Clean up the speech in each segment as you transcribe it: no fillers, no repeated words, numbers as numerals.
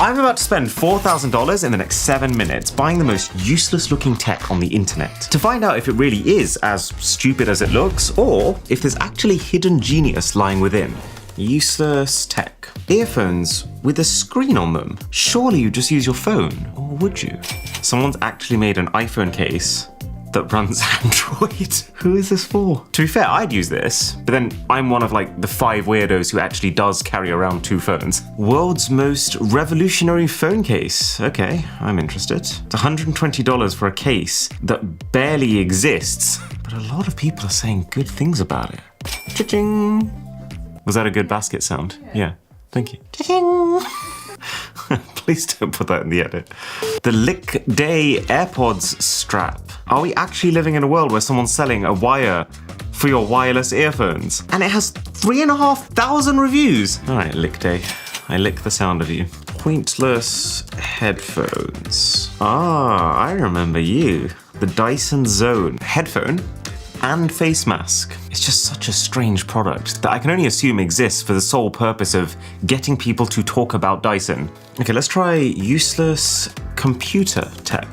I'm about to spend $4,000 in the next 7 minutes buying the most useless looking tech on the internet to find out if it really is as stupid as it looks or if there's actually hidden genius lying within. Useless tech. Earphones with a screen on them. Surely you just use your phone, or would you? Someone's actually made an iPhone case that runs Android. Who is this for? To be fair, I'd use this, but then I'm one of like the 5 weirdos who actually does carry around 2 phones. World's most revolutionary phone case. Okay, I'm interested. It's $120 for a case that barely exists, but a lot of people are saying good things about it. Cha-ching! Was that a good basket sound? Yeah, thank you. Cha-ching! Please don't put that in the edit. The Lick Day AirPods strap. Are we actually living in a world where someone's selling a wire for your wireless earphones? And it has 3,500 reviews. All right, Lick Day. I lick the sound of you. Pointless headphones. Ah, I remember you. The Dyson Zone headphone and face mask. It's just such a strange product that I can only assume exists for the sole purpose of getting people to talk about Dyson. Okay, let's try useless computer tech.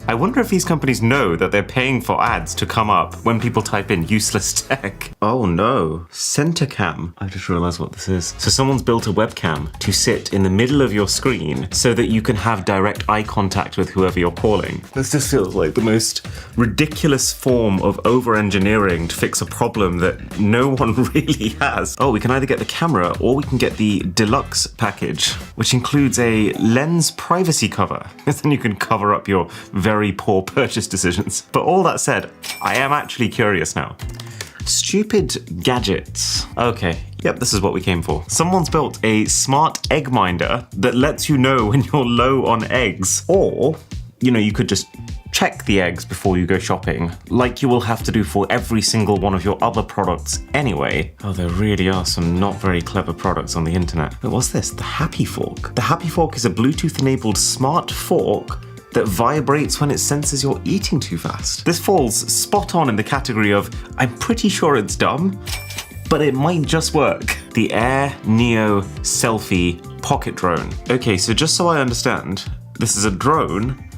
I wonder if these companies know that they're paying for ads to come up when people type in useless tech. Oh no, Centercam. I just realized what this is. So someone's built a webcam to sit in the middle of your screen so that you can have direct eye contact with whoever you're calling. This just feels like the most ridiculous form of over-engineering to fix a problem that no one really has. Oh, we can either get the camera or we can get the deluxe package, which includes a lens privacy cover. Then you can cover up your very poor purchase decisions. But all that said, I am actually curious now. Stupid gadgets. Okay, yep, this is what we came for. Someone's built a smart egg minder that lets you know when you're low on eggs. Or, you know, you could just check the eggs before you go shopping, like you will have to do for every single one of your other products anyway. Oh, there really are some not very clever products on the internet. But what's this? The Happy Fork. The Happy Fork is a Bluetooth-enabled smart fork that vibrates when it senses you're eating too fast. This falls spot on in the category of, I'm pretty sure it's dumb, but it might just work. The Air Neo Selfie Pocket Drone. Okay, so just so I understand, this is a drone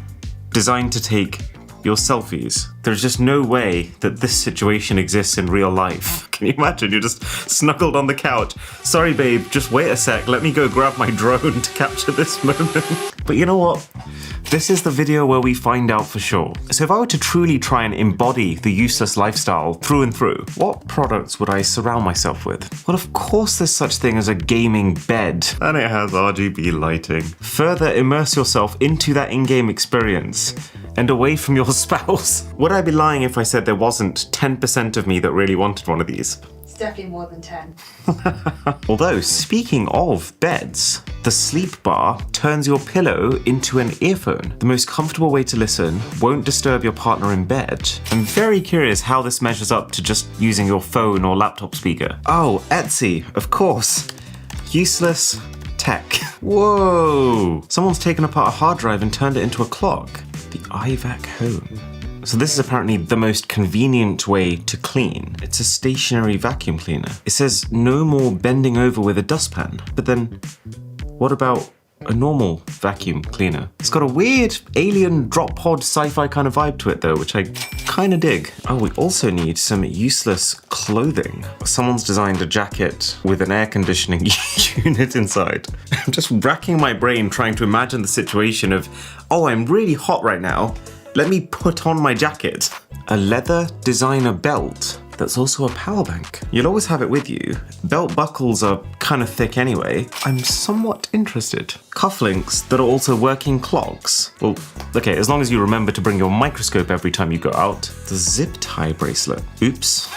designed to take your selfies. There's just no way that this situation exists in real life. Can you imagine? You're just snuggled on the couch. Sorry, babe, just wait a sec. Let me go grab my drone to capture this moment. But you know what? This is the video where we find out for sure. So if I were to truly try and embody the useless lifestyle through and through, what products would I surround myself with? Well, of course there's such thing as a gaming bed, and it has RGB lighting. Further immerse yourself into that in-game experience and away from your spouse. Would I be lying if I said there wasn't 10% of me that really wanted one of these? It's definitely more than 10. Although, speaking of beds, the Sleep Bar turns your pillow into an earphone. The most comfortable way to listen, won't disturb your partner in bed. I'm very curious how this measures up to just using your phone or laptop speaker. Oh, Etsy, of course. Useless tech. Whoa! Someone's taken apart a hard drive and turned it into a clock. The iVac Home. So this is apparently the most convenient way to clean. It's a stationary vacuum cleaner. It says no more bending over with a dustpan. But then, what about a normal vacuum cleaner? It's got a weird alien drop pod sci-fi kind of vibe to it though, which I kind of dig. Oh, we also need some useless clothing. Someone's designed a jacket with an air conditioning unit inside. I'm just racking my brain trying to imagine the situation of, oh, I'm really hot right now. Let me put on my jacket. A leather designer belt that's also a power bank. You'll always have it with you. Belt buckles are kind of thick anyway. I'm somewhat interested. Cufflinks that are also working clocks. Well, okay, as long as you remember to bring your microscope every time you go out. The zip tie bracelet. Oops.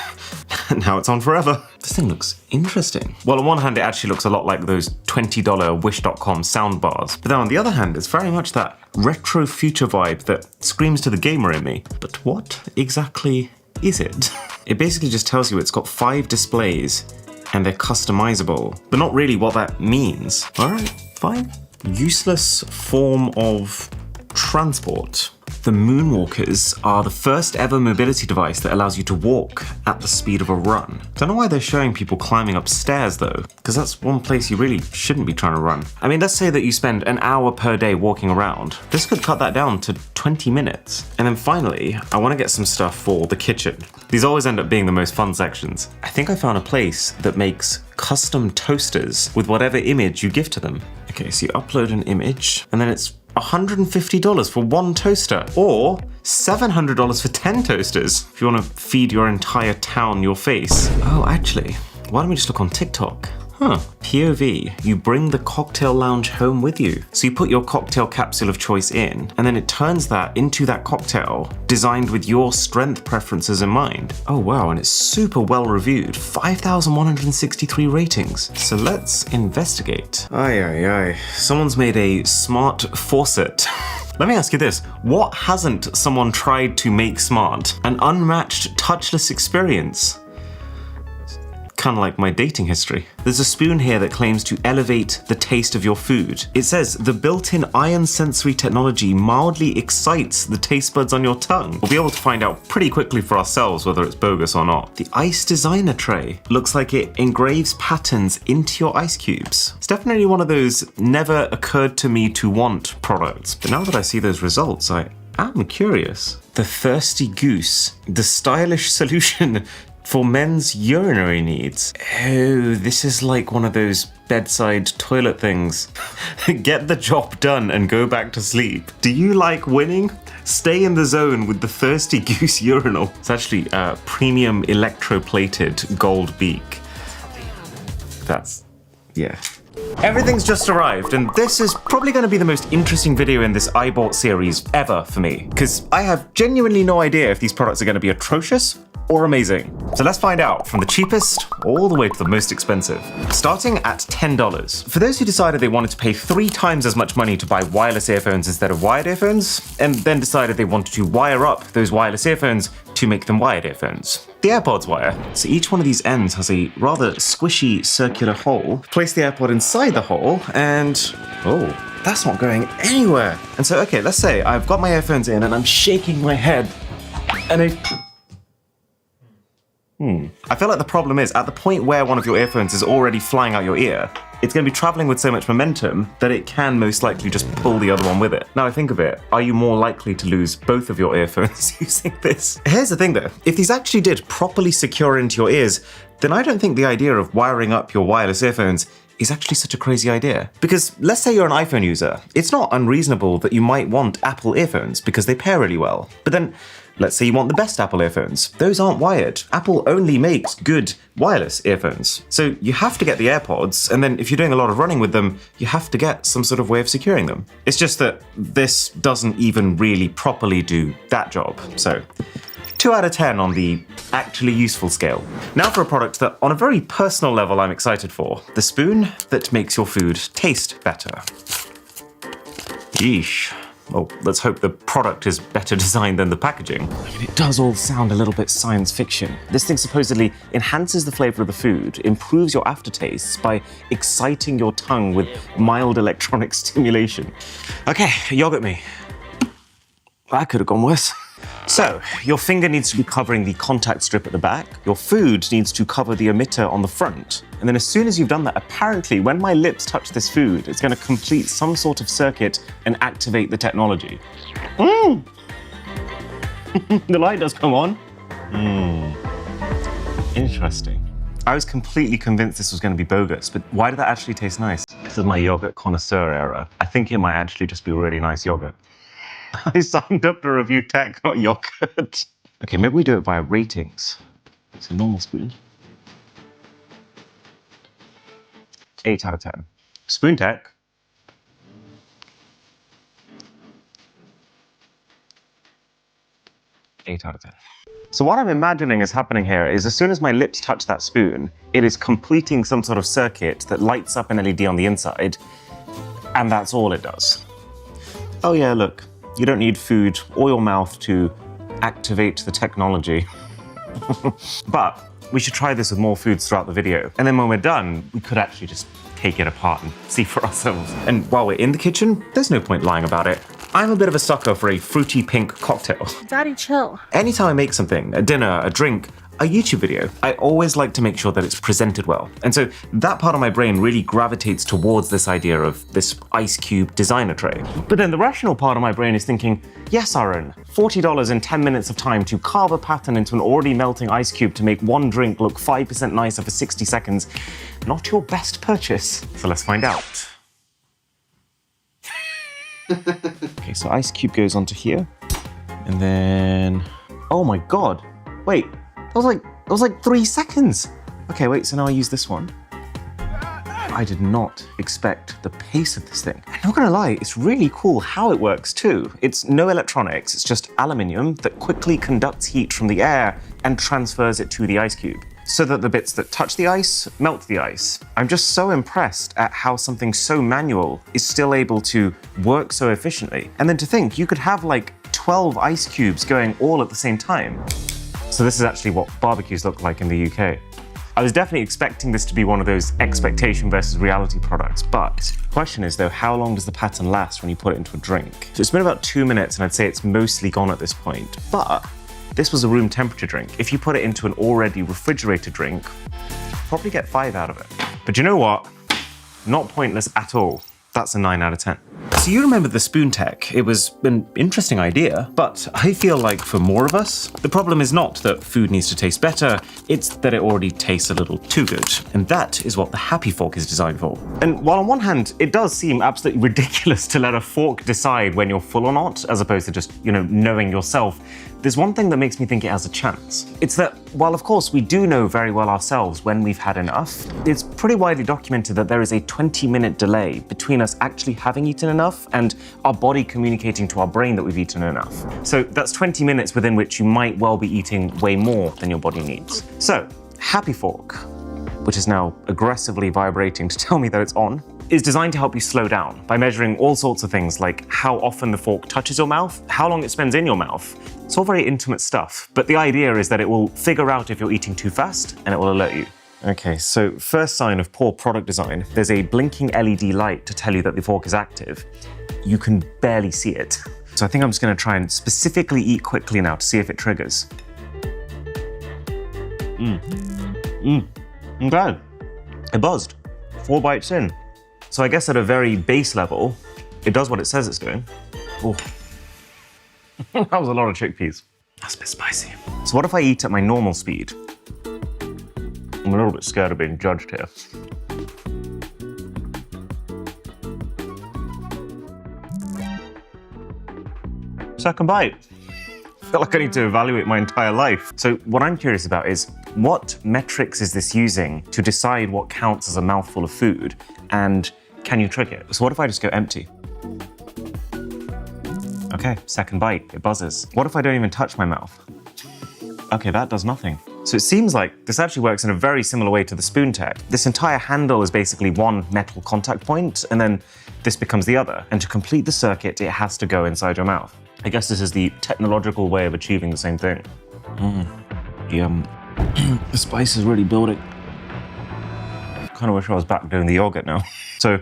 Now it's on forever. This thing looks interesting. Well, on one hand, it actually looks a lot like those $20 Wish.com sound bars. But then on the other hand, it's very much that retro future vibe that screams to the gamer in me. But what exactly is it? It basically just tells you it's got 5 displays and they're customizable, but not really what that means. All right, fine. Useless form of transport. The Moonwalkers are the first ever mobility device that allows you to walk at the speed of a run. Don't know why they're showing people climbing up stairs though, because that's one place you really shouldn't be trying to run. I mean, let's say that you spend an hour per day walking around. This could cut that down to 20 minutes. And then finally, I want to get some stuff for the kitchen. These always end up being the most fun sections. I think I found a place that makes custom toasters with whatever image you give to them. Okay, so you upload an image and then it's $150 for one toaster, or $700 for 10 toasters if you want to feed your entire town your face. Oh, actually, why don't we just look on TikTok? Huh. POV, you bring the cocktail lounge home with you. So you put your cocktail capsule of choice in, and then it turns that into that cocktail designed with your strength preferences in mind. Oh wow, and it's super well reviewed. 5,163 ratings. So let's investigate. Aye. Someone's made a smart faucet. Let me ask you this, what hasn't someone tried to make smart? An unmatched touchless experience. Kind of like my dating history. There's a spoon here that claims to elevate the taste of your food. It says the built-in iron sensory technology mildly excites the taste buds on your tongue. We'll be able to find out pretty quickly for ourselves whether it's bogus or not. The ice designer tray looks like it engraves patterns into your ice cubes. It's definitely one of those never occurred to me to want products. But now that I see those results, I'm curious. The Thirsty Goose, the stylish solution for men's urinary needs. Oh, this is like one of those bedside toilet things. Get the job done and go back to sleep. Do you like winning? Stay in the zone with the Thirsty Goose urinal. It's actually a premium electroplated gold beak. Yeah. Everything's just arrived, and this is probably going to be the most interesting video in this I Bought series ever for me, because I have genuinely no idea if these products are going to be atrocious or amazing. So let's find out, from the cheapest all the way to the most expensive. Starting at $10. For those who decided they wanted to pay 3 times as much money to buy wireless earphones instead of wired earphones, and then decided they wanted to wire up those wireless earphones to make them wired earphones. The AirPods wire. So each one of these ends has a rather squishy circular hole. Place the AirPod inside the hole and, oh, that's not going anywhere. And so, okay, let's say I've got my earphones in and I'm shaking my head and I feel like the problem is, at the point where one of your earphones is already flying out your ear, it's going to be traveling with so much momentum that it can most likely just pull the other one with it. Now I think of it, are you more likely to lose both of your earphones using this? Here's the thing though, if these actually did properly secure into your ears, then I don't think the idea of wiring up your wireless earphones is actually such a crazy idea. Because let's say you're an iPhone user, it's not unreasonable that you might want Apple earphones because they pair really well. But then, let's say you want the best Apple earphones. Those aren't wired. Apple only makes good wireless earphones. So you have to get the AirPods, and then if you're doing a lot of running with them, you have to get some sort of way of securing them. It's just that this doesn't even really properly do that job. So 2 out of 10 on the actually useful scale. Now for a product that on a very personal level I'm excited for. The spoon that makes your food taste better. Yeesh. Well, let's hope the product is better designed than the packaging. I mean, it does all sound a little bit science fiction. This thing supposedly enhances the flavor of the food, improves your aftertastes by exciting your tongue with mild electronic stimulation. Okay, yogurt me. That could have gone worse. So, your finger needs to be covering the contact strip at the back, your food needs to cover the emitter on the front, and then as soon as you've done that, apparently when my lips touch this food, it's going to complete some sort of circuit and activate the technology. The light does come on. Interesting. I was completely convinced this was going to be bogus, but why did that actually taste nice? This is my yogurt connoisseur era. I think it might actually just be really nice yogurt. I signed up to review tech, not yogurt. Okay, maybe we do it via ratings. It's a normal spoon. 8 out of 10. Spoon tech. 8 out of 10. So what I'm imagining is happening here is as soon as my lips touch that spoon, it is completing some sort of circuit that lights up an LED on the inside, and that's all it does. Oh yeah, look. You don't need food or your mouth to activate the technology. But we should try this with more foods throughout the video. And then when we're done, we could actually just take it apart and see for ourselves. And while we're in the kitchen, there's no point lying about it. I'm a bit of a sucker for a fruity pink cocktail. Daddy, chill. Anytime I make something, a dinner, a drink, a YouTube video, I always like to make sure that it's presented well. And so that part of my brain really gravitates towards this idea of this ice cube designer tray. But then the rational part of my brain is thinking, yes, Aaron, $40 and 10 minutes of time to carve a pattern into an already melting ice cube to make one drink look 5% nicer for 60 seconds. Not your best purchase. So let's find out. Okay, so ice cube goes onto here. And then, oh my God, wait. That was like 3 seconds. Okay, wait, so now I use this one. I did not expect the pace of this thing. I'm not gonna lie, it's really cool how it works too. It's no electronics, it's just aluminium that quickly conducts heat from the air and transfers it to the ice cube, so that the bits that touch the ice melt the ice. I'm just so impressed at how something so manual is still able to work so efficiently. And then to think, you could have like 12 ice cubes going all at the same time. So this is actually what barbecues look like in the UK. I was definitely expecting this to be one of those expectation versus reality products, but the question is though, how long does the pattern last when you put it into a drink? So it's been about 2 minutes and I'd say it's mostly gone at this point, but this was a room temperature drink. If you put it into an already refrigerated drink, probably get 5 out of it. But you know what? Not pointless at all. That's a 9 out of 10. So you remember the spoon tech. It was an interesting idea, but I feel like for more of us, the problem is not that food needs to taste better, it's that it already tastes a little too good. And that is what the Happy Fork is designed for. And while on one hand, it does seem absolutely ridiculous to let a fork decide when you're full or not, as opposed to just, knowing yourself, there's one thing that makes me think it has a chance. It's that while of course we do know very well ourselves when we've had enough, it's pretty widely documented that there is a 20-minute delay between us actually having eaten enough and our body communicating to our brain that we've eaten enough. So that's 20 minutes within which you might well be eating way more than your body needs. So Happy Fork, which is now aggressively vibrating to tell me that it's on, is designed to help you slow down by measuring all sorts of things like how often the fork touches your mouth, how long it spends in your mouth. It's all very intimate stuff, but the idea is that it will figure out if you're eating too fast and it will alert you. Okay, so first sign of poor product design, there's a blinking LED light to tell you that the fork is active. You can barely see it. So I think I'm just gonna try and specifically eat quickly now to see if it triggers. Okay, it buzzed. 4 bites in. So I guess at a very base level, it does what it says it's doing. Oh, that was a lot of chickpeas. That's a bit spicy. So what if I eat at my normal speed? I'm a little bit scared of being judged here. Second bite. I feel like I need to evaluate my entire life. So what I'm curious about is, what metrics is this using to decide what counts as a mouthful of food? And can you trick it? So what if I just go empty? Okay, second bite, it buzzes. What if I don't even touch my mouth? Okay, that does nothing. So it seems like this actually works in a very similar way to the spoon tech. This entire handle is basically one metal contact point, and then this becomes the other. And to complete the circuit, it has to go inside your mouth. I guess this is the technological way of achieving the same thing. The spice is really building. Kind of wish I was back doing the yogurt now. So,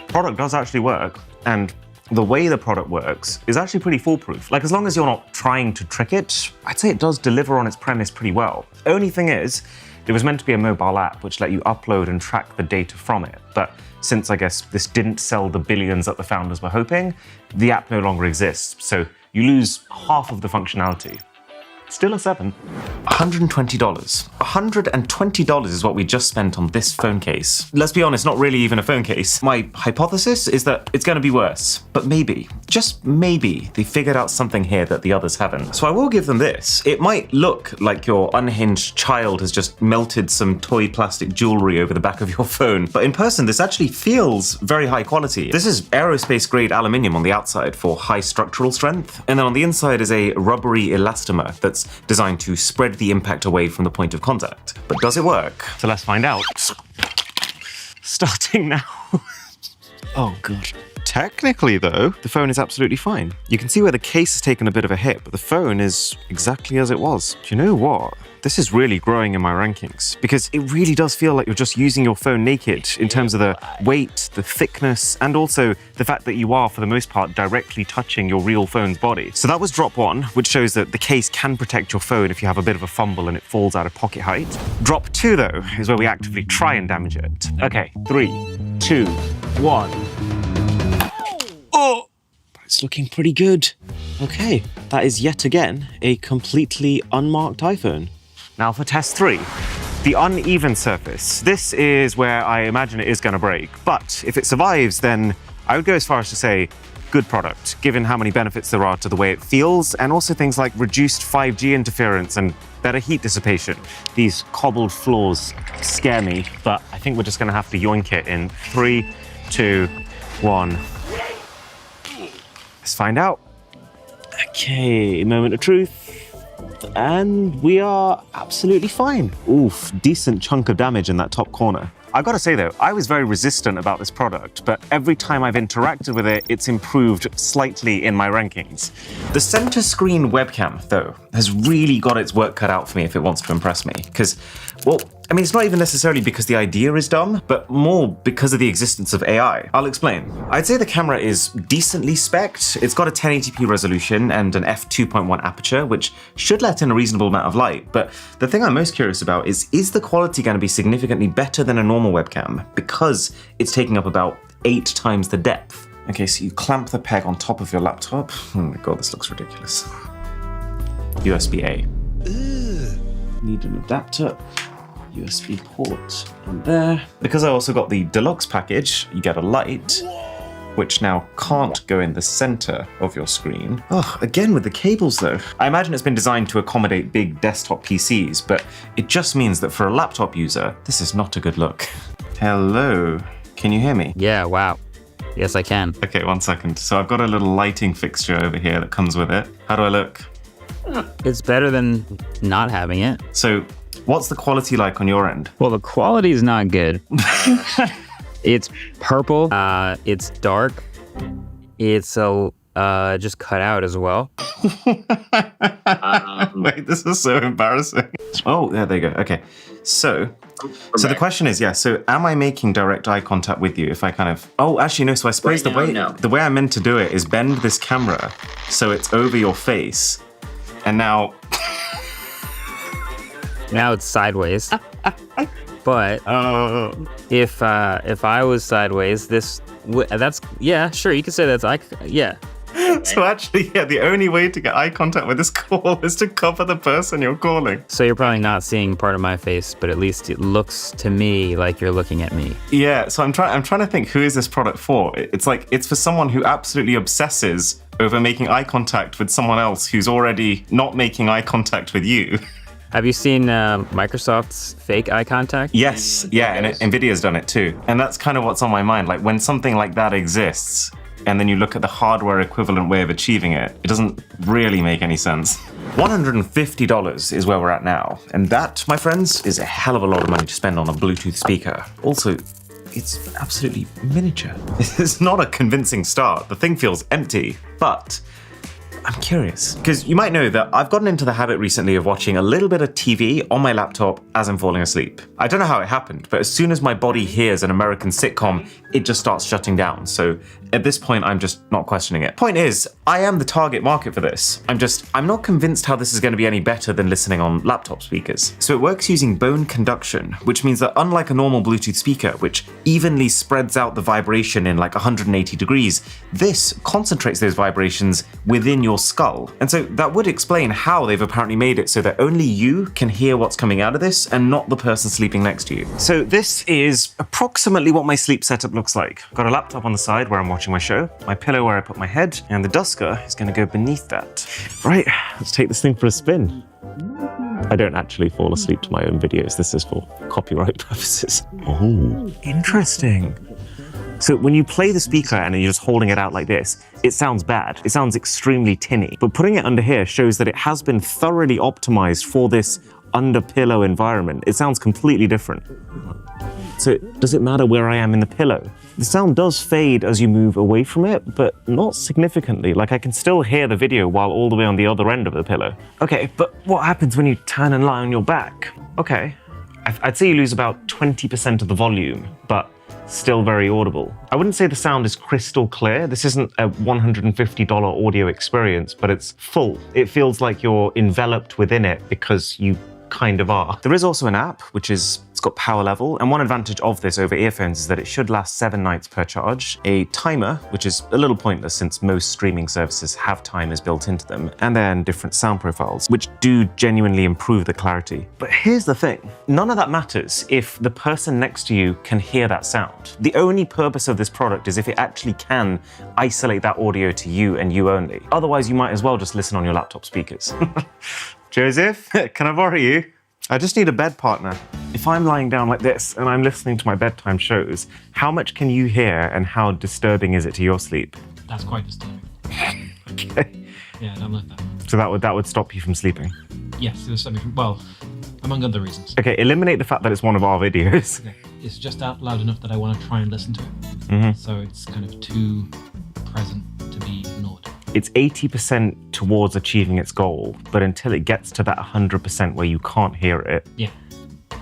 product does actually work, and the way the product works is actually pretty foolproof. Like, as long as you're not trying to trick it, I'd say it does deliver on its premise pretty well. Only thing is, it was meant to be a mobile app which let you upload and track the data from it. But since I guess this didn't sell the billions that the founders were hoping, the app no longer exists. So you lose half of the functionality. Still a 7. $120. $120 is what we just spent on this phone case. Let's be honest, not really even a phone case. My hypothesis is that it's going to be worse. But maybe, just maybe, they figured out something here that the others haven't. So I will give them this. It might look like your unhinged child has just melted some toy plastic jewelry over the back of your phone. But in person, this actually feels very high quality. This is aerospace grade aluminium on the outside for high structural strength. And then on the inside is a rubbery elastomer that's designed to spread the impact away from the point of contact. But does it work? So let's find out. Starting now. Oh God. Technically though, the phone is absolutely fine. You can see where the case has taken a bit of a hit, but the phone is exactly as it was. Do you know what? This is really growing in my rankings because it really does feel like you're just using your phone naked in terms of the weight, the thickness, and also the fact that you are, for the most part, directly touching your real phone's body. So that was drop 1, which shows that the case can protect your phone if you have a bit of a fumble and it falls out of pocket height. Drop 2, though, is where we actively try and damage it. Okay, 3, 2, 1. Oh! It's looking pretty good. Okay, that is yet again a completely unmarked iPhone. Now for test 3, the uneven surface. This is where I imagine it is going to break, but if it survives, then I would go as far as to say good product, given how many benefits there are to the way it feels, and also things like reduced 5G interference and better heat dissipation. These cobbled floors scare me, but I think we're just going to have to yoink it in 3, 2, 1. Let's find out. Okay, moment of truth. And we are absolutely fine. Oof, decent chunk of damage in that top corner. I gotta say though, I was very resistant about this product, but every time I've interacted with it, it's improved slightly in my rankings. The center screen webcam, though, has really got its work cut out for me if it wants to impress me. Because, well, I mean, it's not even necessarily because the idea is dumb, but more because of the existence of AI. I'll explain. I'd say the camera is decently spec'd. It's got a 1080p resolution and an f2.1 aperture, which should let in a reasonable amount of light. But the thing I'm most curious about is the quality going to be significantly better than a normal webcam? Because it's taking up about 8 times the depth. Okay, so you clamp the peg on top of your laptop. Oh my god, this looks ridiculous. USB-A. Need an adapter. USB port in there. Because I also got the deluxe package, you get a light, which now can't go in the center of your screen. Oh, again with the cables though. I imagine it's been designed to accommodate big desktop PCs, but it just means that for a laptop user, this is not a good look. Hello, can you hear me? Yeah, wow. Yes, I can. Okay, 1 second. So I've got a little lighting fixture over here that comes with it. How do I look? It's better than not having it. So what's the quality like on your end? Well, the quality is not good. It's purple. It's dark. It's just cut out as well. Wait, this is so embarrassing. Oh, yeah, there you go. Okay, so the question is, yeah. So, am I making direct eye contact with you if I kind of? Oh, actually, no. So I suppose the way I meant to do it is bend this camera so it's over your face, and now. Now it's sideways. But if I was sideways, that's yeah, sure, you could say that's yeah. So actually, yeah, the only way to get eye contact with this call is to cover the person you're calling. So you're probably not seeing part of my face, but at least it looks to me like you're looking at me. Yeah, so I'm trying to think, who is this product for? It's like it's for someone who absolutely obsesses over making eye contact with someone else who's already not making eye contact with you. Have you seen Microsoft's fake eye contact? Yes, yeah, and NVIDIA's done it too. And that's kind of what's on my mind. Like when something like that exists, and then you look at the hardware equivalent way of achieving it, it doesn't really make any sense. $150 is where we're at now. And that, my friends, is a hell of a lot of money to spend on a Bluetooth speaker. Also, it's absolutely miniature. It's not a convincing start. The thing feels empty, but I'm curious, because you might know that I've gotten into the habit recently of watching a little bit of TV on my laptop as I'm falling asleep. I don't know how it happened, but as soon as my body hears an American sitcom, it just starts shutting down. So at this point, I'm just not questioning it. Point is, I am the target market for this. I'm not convinced how this is going to be any better than listening on laptop speakers. So it works using bone conduction, which means that unlike a normal Bluetooth speaker, which evenly spreads out the vibration in like 180 degrees, this concentrates those vibrations within your skull. And so that would explain how they've apparently made it so that only you can hear what's coming out of this and not the person sleeping next to you. So this is approximately what my sleep setup looks like. I've got a laptop on the side where I'm watching my show, my pillow where I put my head, and the dusker is going to go beneath that. Right, let's take this thing for a spin. I don't actually fall asleep to my own videos. This is for copyright purposes. Oh, interesting. So when you play the speaker and you're just holding it out like this, it sounds bad. It sounds extremely tinny. But putting it under here shows that it has been thoroughly optimized for this under pillow environment, it sounds completely different. So does it matter where I am in the pillow? The sound does fade as you move away from it, but not significantly. Like I can still hear the video while all the way on the other end of the pillow. Okay, but what happens when you turn and lie on your back? Okay, I'd say you lose about 20% of the volume, but still very audible. I wouldn't say the sound is crystal clear. This isn't a $150 audio experience, but it's full. It feels like you're enveloped within it because you kind of are. There is also an app, it's got power level, and one advantage of this over earphones is that it should last 7 nights per charge, a timer, which is a little pointless since most streaming services have timers built into them, and then different sound profiles, which do genuinely improve the clarity. But here's the thing, none of that matters if the person next to you can hear that sound. The only purpose of this product is if it actually can isolate that audio to you and you only. Otherwise, you might as well just listen on your laptop speakers. Joseph, can I borrow you? I just need a bed partner. If I'm lying down like this and I'm listening to my bedtime shows, how much can you hear and how disturbing is it to your sleep? That's quite disturbing. Okay. Yeah, I don't like that. So that would stop you from sleeping? Yes, it was something, well, among other reasons. Okay, eliminate the fact that it's one of our videos. Okay. It's just out loud enough that I want to try and listen to it. So it's kind of too present to be ignored. It's 80% towards achieving its goal, but until it gets to that 100% where you can't hear it, yeah,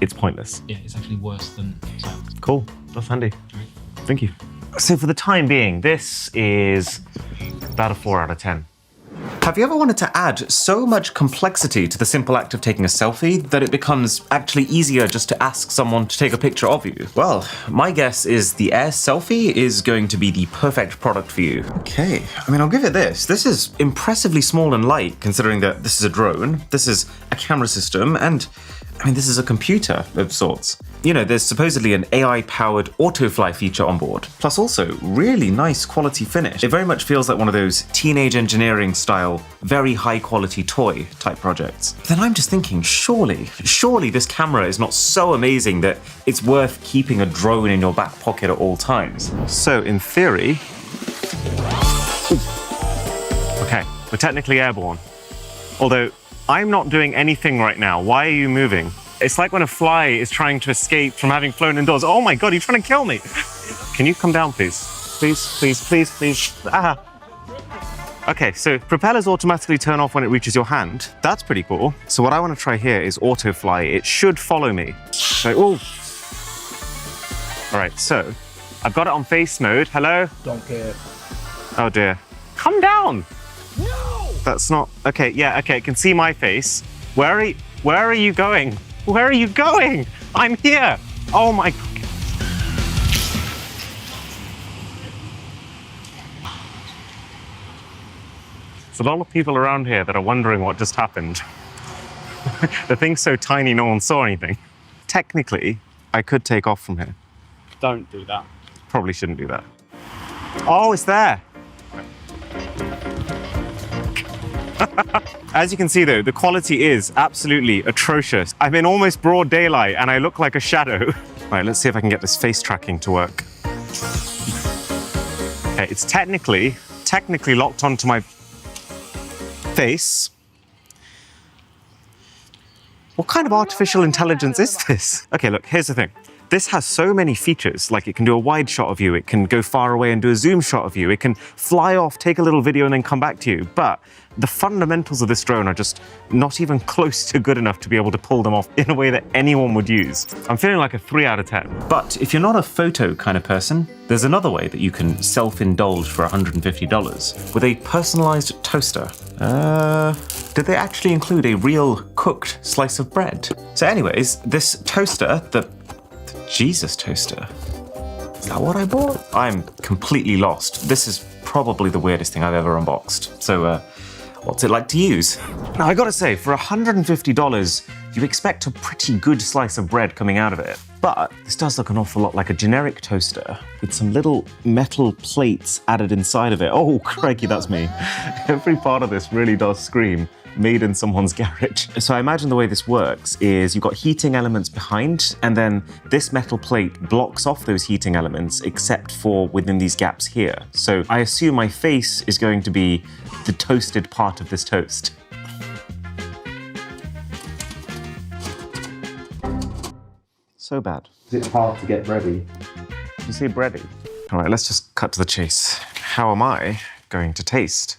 it's pointless. Yeah, it's actually worse than silence. Cool, that's handy. Right. Thank you. So for the time being, this is about a 4 out of 10. Have you ever wanted to add so much complexity to the simple act of taking a selfie that it becomes actually easier just to ask someone to take a picture of you? Well, my guess is the Air Selfie is going to be the perfect product for you. Okay, I mean, I'll give it this. This is impressively small and light, considering that this is a drone, this is a camera system, and I mean, this is a computer of sorts. You know, there's supposedly an AI-powered autofly feature on board, plus also really nice quality finish. It very much feels like one of those teenage engineering style, very high quality toy type projects. Then I'm just thinking, surely this camera is not so amazing that it's worth keeping a drone in your back pocket at all times. So in theory, okay, we're technically airborne. Although, I'm not doing anything right now. Why are you moving? It's like when a fly is trying to escape from having flown indoors. Oh my God, you're trying to kill me. Can you come down, please? Please. Ah. Okay, so propellers automatically turn off when it reaches your hand. That's pretty cool. So what I want to try here is autofly. It should follow me. So, oh. All right, so I've got it on face mode. Hello? Don't care. Oh dear. Come down. No! That's not, okay, yeah, okay, I can see my face. Where are you going? Where are you going? I'm here. Oh my God. There's a lot of people around here that are wondering what just happened. The thing's so tiny no one saw anything. Technically, I could take off from here. Don't do that. Probably shouldn't do that. Oh, it's there. As you can see though, the quality is absolutely atrocious. I'm in almost broad daylight and I look like a shadow. Right, let's see if I can get this face tracking to work. Okay, it's technically locked onto my face. What kind of artificial intelligence is this? Okay, look, here's the thing. This has so many features, like it can do a wide shot of you, it can go far away and do a zoom shot of you, it can fly off, take a little video and then come back to you. But the fundamentals of this drone are just not even close to good enough to be able to pull them off in a way that anyone would use. I'm feeling like a 3 out of 10. But if you're not a photo kind of person, there's another way that you can self-indulge for $150 with a personalized toaster. Did they actually include a real cooked slice of bread? So anyways, this toaster, the Jesus toaster. Is that what I bought? I'm completely lost. This is probably the weirdest thing I've ever unboxed. So, what's it like to use? Now, I gotta say, for $150, you expect a pretty good slice of bread coming out of it. But this does look an awful lot like a generic toaster with some little metal plates added inside of it. Oh, crikey, that's me. Every part of this really does scream made in someone's garage. So I imagine the way this works is you've got heating elements behind, and then this metal plate blocks off those heating elements except for within these gaps here. So I assume my face is going to be the toasted part of this toast. So bad. It's hard to get ready. You say bready? All right, let's just cut to the chase. How am I going to taste?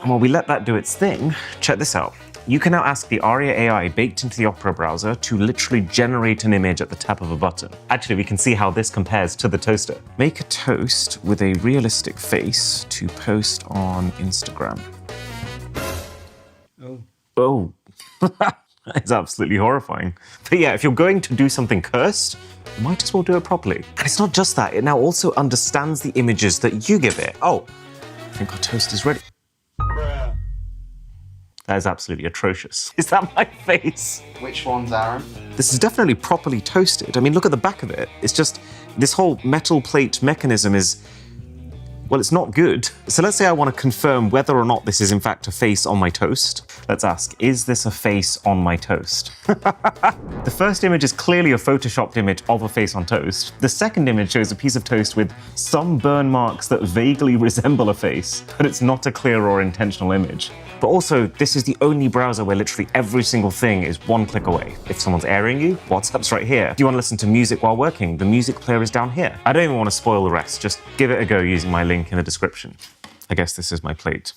While we let that do its thing, check this out. You can now ask the Aria AI baked into the Opera browser to literally generate an image at the tap of a button. Actually, we can see how this compares to the toaster. Make a toast with a realistic face to post on Instagram. Oh. It's absolutely horrifying. But yeah, if you're going to do something cursed, you might as well do it properly. And it's not just that, it now also understands the images that you give it. Oh, I think our toast is ready. That is absolutely atrocious. Is that my face? Which one's Aaron? This is definitely properly toasted. I mean, look at the back of it. It's just, this whole metal plate mechanism is, well, it's not good. So let's say I want to confirm whether or not this is in fact a face on my toast. Let's ask, is this a face on my toast? The first image is clearly a photoshopped image of a face on toast. The second image shows a piece of toast with some burn marks that vaguely resemble a face, but it's not a clear or intentional image. But also, this is the only browser where literally every single thing is one click away. If someone's airing you, WhatsApp's right here. Do you want to listen to music while working? The music player is down here. I don't even want to spoil the rest. Just give it a go using my link in the description. I guess this is my plate.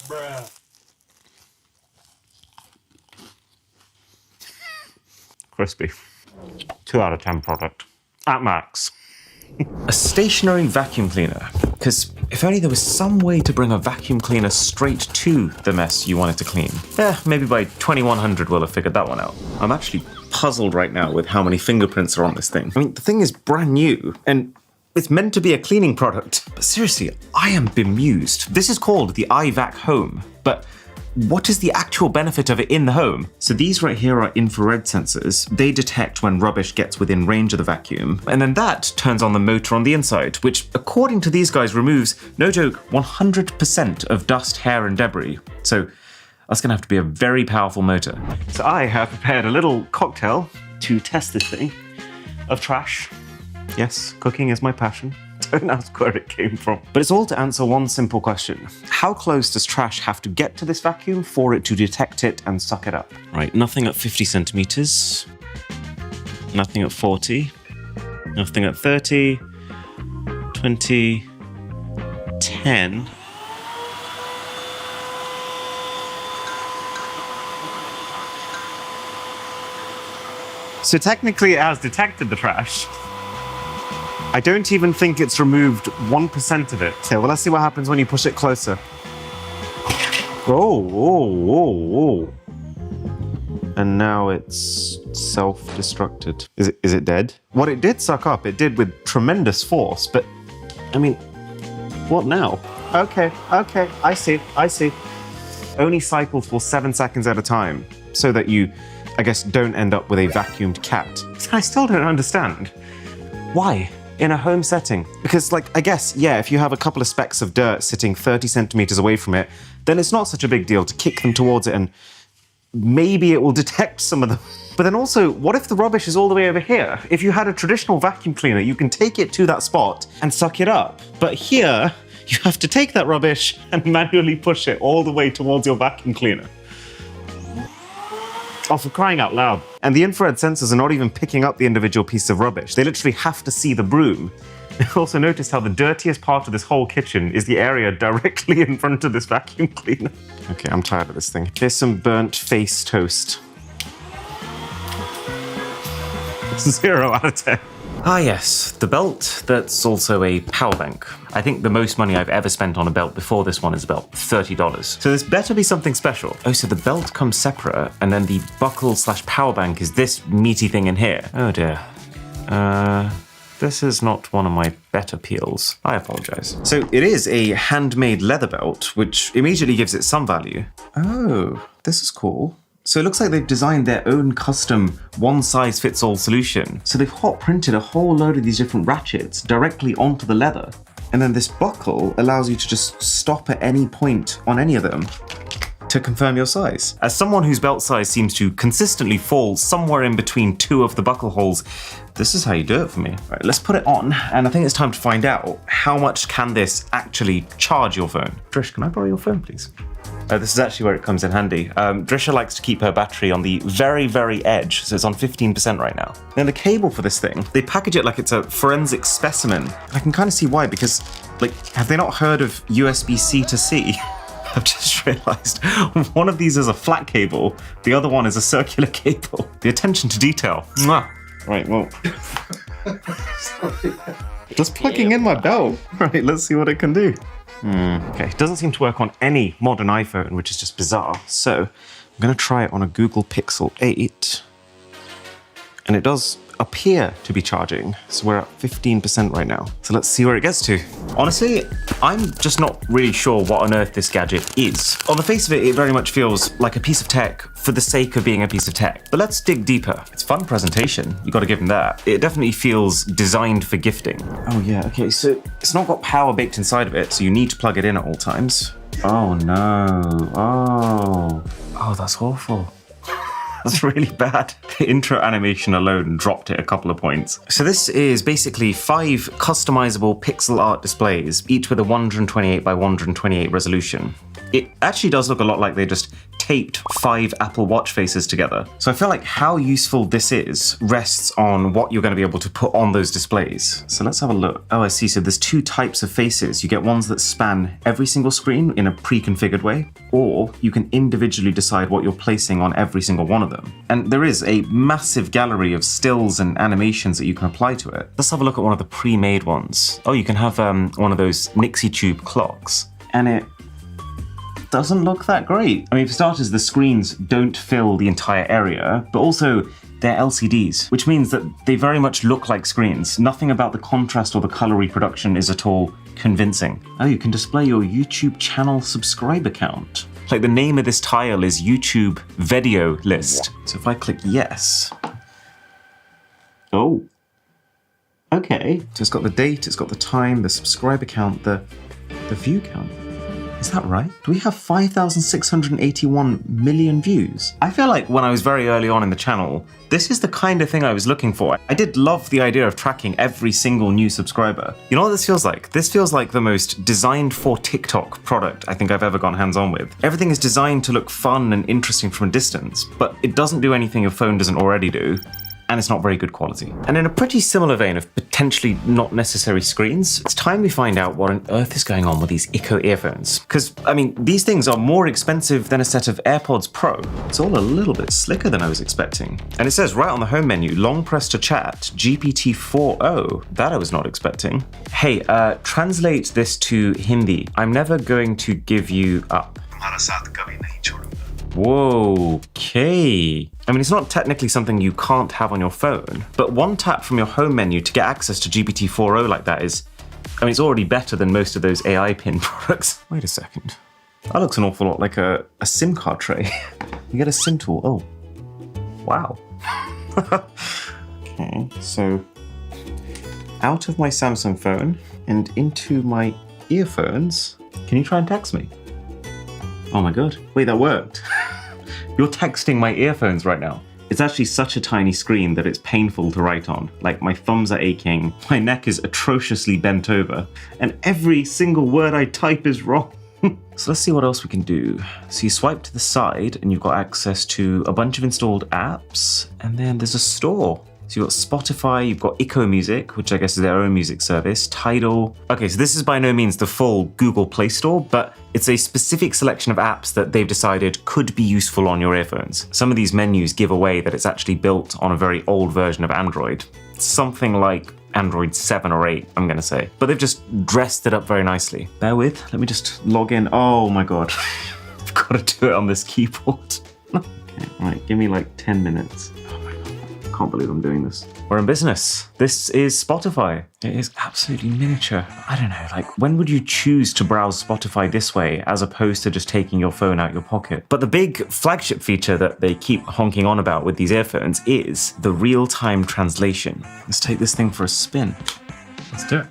Bruh. Crispy. 2 out of 10 product. At max. A stationary vacuum cleaner. Because if only there was some way to bring a vacuum cleaner straight to the mess you wanted to clean. Maybe by 2100 we'll have figured that one out. I'm actually puzzled right now with how many fingerprints are on this thing. I mean, the thing is brand new, and it's meant to be a cleaning product. But seriously, I am bemused. This is called the iVac Home, but what is the actual benefit of it in the home? So these right here are infrared sensors. They detect when rubbish gets within range of the vacuum. And then that turns on the motor on the inside, which according to these guys removes, no joke, 100% of dust, hair, and debris. So that's gonna have to be a very powerful motor. So I have prepared a little cocktail to test this thing of trash. Yes, cooking is my passion. Don't ask where it came from. But it's all to answer one simple question. How close does trash have to get to this vacuum for it to detect it and suck it up? Right, nothing at 50 centimeters. Nothing at 40. Nothing at 30. 20. 10. So technically it has detected the trash. I don't even think it's removed 1% of it. Okay, well, let's see what happens when you push it closer. Oh. And now it's self-destructed. Is it dead? What it did suck up, it did with tremendous force, but I mean, what now? Okay, I see. Only cycles for 7 seconds at a time, so that you, I guess, don't end up with a vacuumed cat. I still don't understand. Why? In a home setting? Because, like, I guess, yeah, if you have a couple of specks of dirt sitting 30 centimeters away from it, then it's not such a big deal to kick them towards it and maybe it will detect some of them. But then also, what if the rubbish is all the way over here? If you had a traditional vacuum cleaner, you can take it to that spot and suck it up. But here, you have to take that rubbish and manually push it all the way towards your vacuum cleaner. Oh, for crying out loud. And the infrared sensors are not even picking up the individual piece of rubbish. They literally have to see the broom. Also notice how the dirtiest part of this whole kitchen is the area directly in front of this vacuum cleaner. Okay, I'm tired of this thing. Here's some burnt face toast. 0 out of 10. Ah yes, the belt that's also a power bank. I think the most money I've ever spent on a belt before this one is about $30. So this better be something special. Oh, so the belt comes separate, and then the buckle/power bank is this meaty thing in here. Oh dear. This is not one of my better peels. I apologize. So it is a handmade leather belt, which immediately gives it some value. Oh, this is cool. So it looks like they've designed their own custom one-size-fits-all solution. So they've hot printed a whole load of these different ratchets directly onto the leather. And then this buckle allows you to just stop at any point on any of them to confirm your size. As someone whose belt size seems to consistently fall somewhere in between 2 of the buckle holes, this is how you do it for me. Right, let's put it on, and I think it's time to find out how much can this actually charge your phone. Drish, can I borrow your phone, please? This is actually where it comes in handy. Drisha likes to keep her battery on the very, very edge, so it's on 15% right now. Now the cable for this thing, they package it like it's a forensic specimen. I can kind of see why, because, like, have they not heard of USB-C to C? I've just realized one of these is a flat cable, the other one is a circular cable. The attention to detail. Mwah. Right, well. Just plugging in my belt. Right, let's see what it can do. Okay, it doesn't seem to work on any modern iPhone, which is just bizarre. So I'm going to try it on a Google Pixel 8. And it does appear to be charging. So we're at 15% right now. So let's see where it gets to. Honestly, I'm just not really sure what on earth this gadget is. On the face of it, it very much feels like a piece of tech for the sake of being a piece of tech. But let's dig deeper. It's fun presentation. You got to give them that. It definitely feels designed for gifting. Oh yeah, okay, so it's not got power baked inside of it, so you need to plug it in at all times. Oh no, oh, that's awful. That's really bad. The intro animation alone dropped it a couple of points. So this is basically 5 customizable pixel art displays, each with a 128 by 128 resolution. It actually does look a lot like they just taped 5 Apple Watch faces together. So I feel like how useful this is rests on what you're going to be able to put on those displays. So let's have a look. Oh, I see. So there's 2 types of faces. You get ones that span every single screen in a pre-configured way, or you can individually decide what you're placing on every single one of them. And there is a massive gallery of stills and animations that you can apply to it. Let's have a look at one of the pre-made ones. Oh, you can have one of those Nixie tube clocks. And it doesn't look that great. I mean, for starters, the screens don't fill the entire area, but also they're LCDs, which means that they very much look like screens. Nothing about the contrast or the color reproduction is at all convincing. Oh, you can display your YouTube channel subscriber count. Like the name of this tile is YouTube video list. So if I click yes. Oh. Okay. So it's got the date, it's got the time, the subscriber count, the view count. Is that right? Do we have 5,681 million views? I feel like when I was very early on in the channel, this is the kind of thing I was looking for. I did love the idea of tracking every single new subscriber. You know what this feels like? This feels like the most designed for TikTok product I think I've ever gone hands-on with. Everything is designed to look fun and interesting from a distance, but it doesn't do anything your phone doesn't already do. And it's not very good quality. And in a pretty similar vein of potentially not necessary screens, it's time we find out what on earth is going on with these Echo earphones. Because, I mean, these things are more expensive than a set of AirPods Pro. It's all a little bit slicker than I was expecting. And it says right on the home menu, long press to chat, GPT-4o. That I was not expecting. Hey, translate this to Hindi. I'm never going to give you up. Whoa, okay. I mean, it's not technically something you can't have on your phone, but one tap from your home menu to get access to GPT-4o like that is, I mean, it's already better than most of those AI pin products. Wait a second. That looks an awful lot like a SIM card tray. You get a SIM tool. Oh, wow. Okay, so out of my Samsung phone and into my earphones. Can you try and text me? Oh my God. Wait, that worked. You're texting my earphones right now. It's actually such a tiny screen that it's painful to write on. Like, my thumbs are aching, my neck is atrociously bent over, and every single word I type is wrong. So let's see what else we can do. So you swipe to the side and you've got access to a bunch of installed apps, and then there's a store. So you've got Spotify, you've got Echo Music, which I guess is their own music service, Tidal. Okay, so this is by no means the full Google Play Store, but it's a specific selection of apps that they've decided could be useful on your earphones. Some of these menus give away that it's actually built on a very old version of Android. Something like Android 7 or 8, I'm gonna say. But they've just dressed it up very nicely. Bear with, let me just log in. Oh my God, I've got to do it on this keyboard. Okay, right, give me like 10 minutes. Can't believe I'm doing this. We're in business. This is Spotify. It is absolutely miniature. I don't know, like, when would you choose to browse Spotify this way as opposed to just taking your phone out your pocket? But the big flagship feature that they keep honking on about with these earphones is the real-time translation. Let's take this thing for a spin. Let's do it.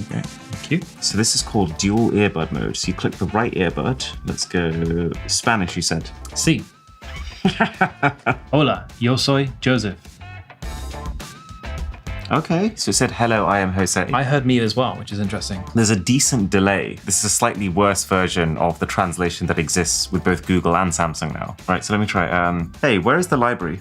Okay. Thank you. So this is called dual earbud mode. So you click the right earbud. Let's go Spanish, you said. Sí. Hola, yo soy Joseph. Okay, so it said, hello, I am Jose. I heard me as well, which is interesting. There's a decent delay. This is a slightly worse version of the translation that exists with both Google and Samsung now. Right, so let me try. Hey, where is the library?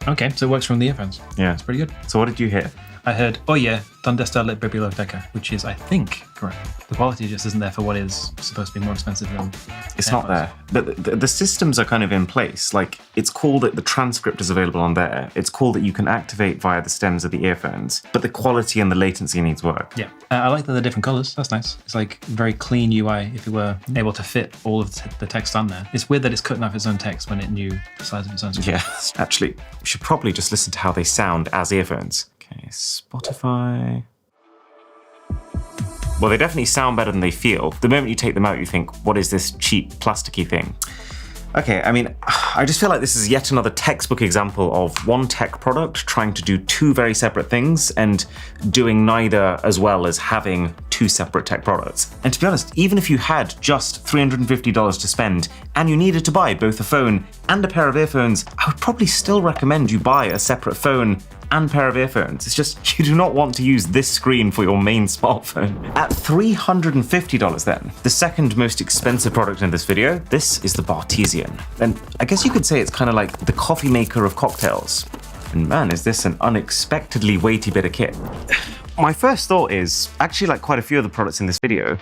Okay, so it works from the earphones. Yeah. It's pretty good. So what did you hear? I heard, oye, donde está la biblioteca, which is, I think, correct. The quality just isn't there for what is supposed to be more expensive than It's not there. But the systems are kind of in place. Like, it's cool that the transcript is available on there. It's cool that you can activate via the stems of the earphones. But the quality and the latency needs work. Yeah. I like that they're different colors. That's nice. It's like very clean UI if you were able to fit all of the text on there. It's weird that it's cutting off its own text when it knew the size of its own screen. Yeah. Actually, we should probably just listen to how they sound as earphones. Okay, Spotify. Well, they definitely sound better than they feel. The moment you take them out, you think, what is this cheap plasticky thing? Okay, I mean, I just feel like this is yet another textbook example of one tech product trying to do two very separate things and doing neither as well as having two separate tech products. And to be honest, even if you had just $350 to spend and you needed to buy both a phone and a pair of earphones, I would probably still recommend you buy a separate phone and pair of earphones. It's just, you do not want to use this screen for your main smartphone. At $350 then, the second most expensive product in this video, this is the Bartesian. And I guess you could say it's kind of like the coffee maker of cocktails. And man, is this an unexpectedly weighty bit of kit. My first thought is, actually like quite a few of the products in this video,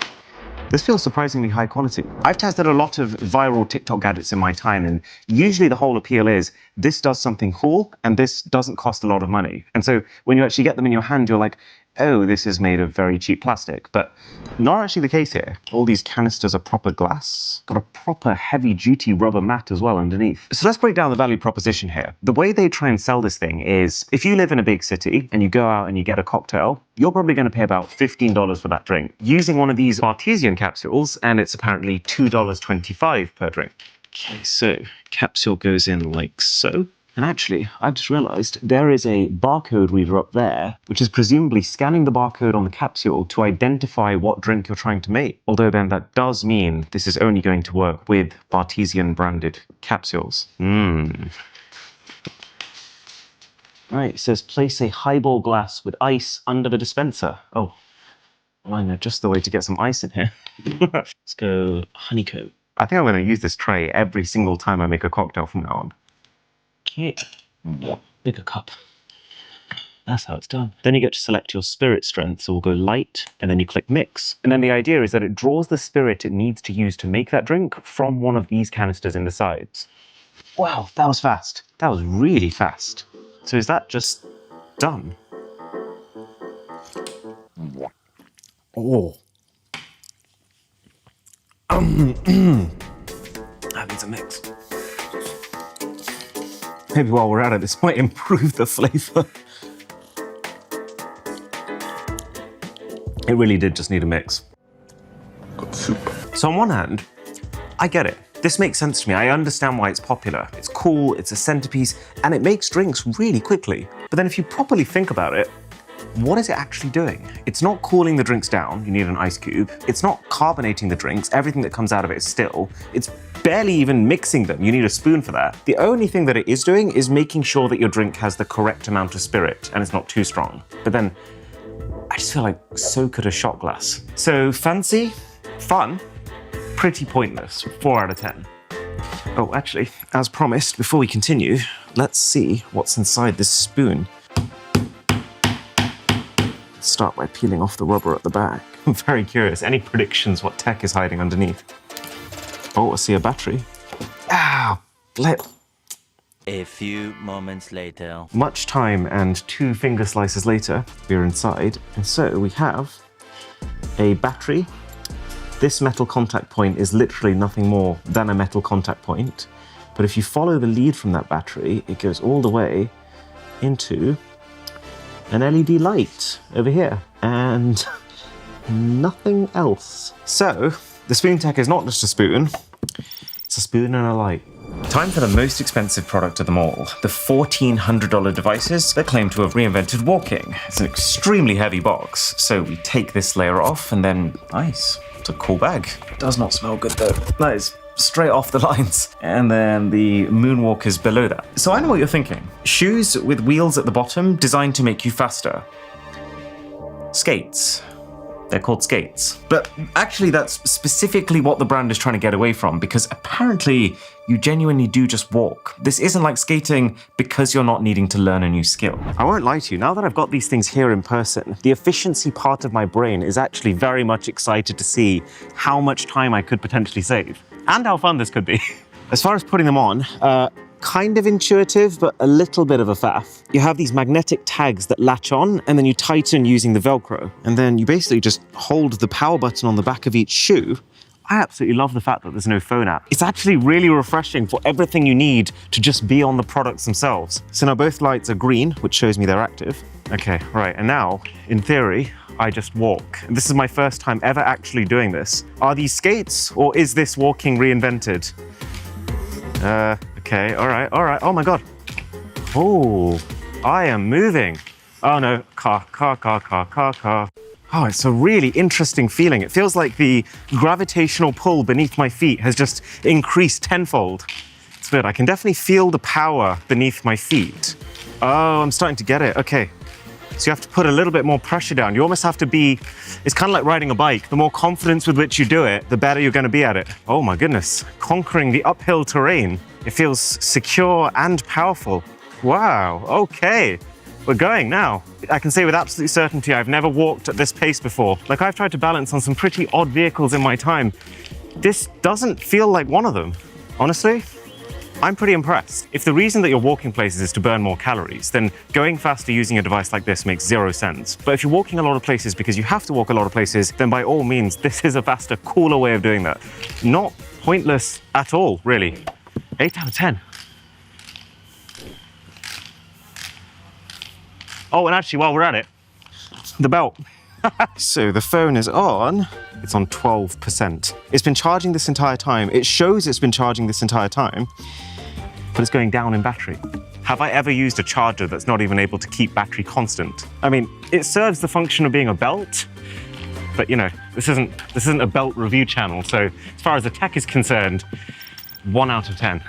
this feels surprisingly high quality. I've tested a lot of viral TikTok gadgets in my time, and usually the whole appeal is this does something cool and this doesn't cost a lot of money. And so when you actually get them in your hand, you're like, oh, this is made of very cheap plastic. But not actually the case here. All these canisters are proper glass. Got a proper heavy-duty rubber mat as well underneath. So let's break down the value proposition here. The way they try and sell this thing is, if you live in a big city and you go out and you get a cocktail, you're probably going to pay about $15 for that drink. Using one of these Bartesian capsules, and it's apparently $2.25 per drink. Okay, so capsule goes in like so. And actually, I've just realized there is a barcode reader up there, which is presumably scanning the barcode on the capsule to identify what drink you're trying to make. Although then that does mean this is only going to work with Bartesian branded capsules. Right, it says place a highball glass with ice under the dispenser. Oh, well, I know just the way to get some ice in here. Let's go honeycomb. I think I'm going to use this tray every single time I make a cocktail from now on. Okay, bigger cup. That's how it's done. Then you get to select your spirit strength, so we'll go light, and then you click mix. And then the idea is that it draws the spirit it needs to use to make that drink from one of these canisters in the sides. Wow, that was fast. That was really fast. So is that just done? Oh. That needs a mix. Maybe while we're at it, this might improve the flavor. It really did just need a mix. Good soup. So on one hand, I get it. This makes sense to me. I understand why it's popular. It's cool, it's a centerpiece, and it makes drinks really quickly. But then if you properly think about it, what is it actually doing? It's not cooling the drinks down, you need an ice cube. It's not carbonating the drinks, everything that comes out of it is still. It's barely even mixing them, you need a spoon for that. The only thing that it is doing is making sure that your drink has the correct amount of spirit and it's not too strong. But then, I just feel like so could a shot glass. So fancy, fun, pretty pointless, 4 out of 10. Oh, actually, as promised, before we continue, let's see what's inside this spoon. Start by peeling off the rubber at the back. I'm very curious. Any predictions what tech is hiding underneath? Oh, I see a battery. Ah, A few moments later. Much time and 2 finger slices later, we're inside. And so we have a battery. This metal contact point is literally nothing more than a metal contact point. But if you follow the lead from that battery, it goes all the way into an LED light over here, and nothing else. So, the spoon tech is not just a spoon, it's a spoon and a light. Time for the most expensive product of them all, the $1,400 devices that claim to have reinvented walking. It's an extremely heavy box, so we take this layer off and then, nice, it's a cool bag. It does not smell good though. That is straight off the lines. And then the moonwalkers below that. So I know what you're thinking. Shoes with wheels at the bottom designed to make you faster. Skates. They're called skates. But actually that's specifically what the brand is trying to get away from, because apparently you genuinely do just walk. This isn't like skating because you're not needing to learn a new skill. I won't lie to you, now that I've got these things here in person, the efficiency part of my brain is actually very much excited to see how much time I could potentially save and how fun this could be. As far as putting them on, kind of intuitive, but a little bit of a faff. You have these magnetic tags that latch on, and then you tighten using the Velcro. And then you basically just hold the power button on the back of each shoe. I absolutely love the fact that there's no phone app. It's actually really refreshing for everything you need to just be on the products themselves. So now both lights are green, which shows me they're active. Okay, right, and now, in theory, I just walk. This is my first time ever actually doing this. Are these skates, or is this walking reinvented? Okay, all right. Oh my God. Oh, I am moving. Oh no, car. Oh, it's a really interesting feeling. It feels like the gravitational pull beneath my feet has just increased tenfold. It's weird, I can definitely feel the power beneath my feet. Oh, I'm starting to get it, okay. So you have to put a little bit more pressure down. You almost have to be, it's kind of like riding a bike. The more confidence with which you do it, the better you're going to be at it. Oh my goodness, conquering the uphill terrain. It feels secure and powerful. Wow, okay, we're going now. I can say with absolute certainty I've never walked at this pace before. Like, I've tried to balance on some pretty odd vehicles in my time. This doesn't feel like one of them. Honestly, I'm pretty impressed. If the reason that you're walking places is to burn more calories, then going faster using a device like this makes zero sense. But if you're walking a lot of places because you have to walk a lot of places, then by all means, this is a faster, cooler way of doing that. Not pointless at all, really. 8 out of 10. Oh, and actually, while we're at it, the belt. So the phone is on. It's on 12%. It's been charging this entire time. It shows it's been charging this entire time, but it's going down in battery. Have I ever used a charger that's not even able to keep battery constant? I mean, it serves the function of being a belt, but you know, this isn't a belt review channel. So as far as the tech is concerned, 1 out of 10.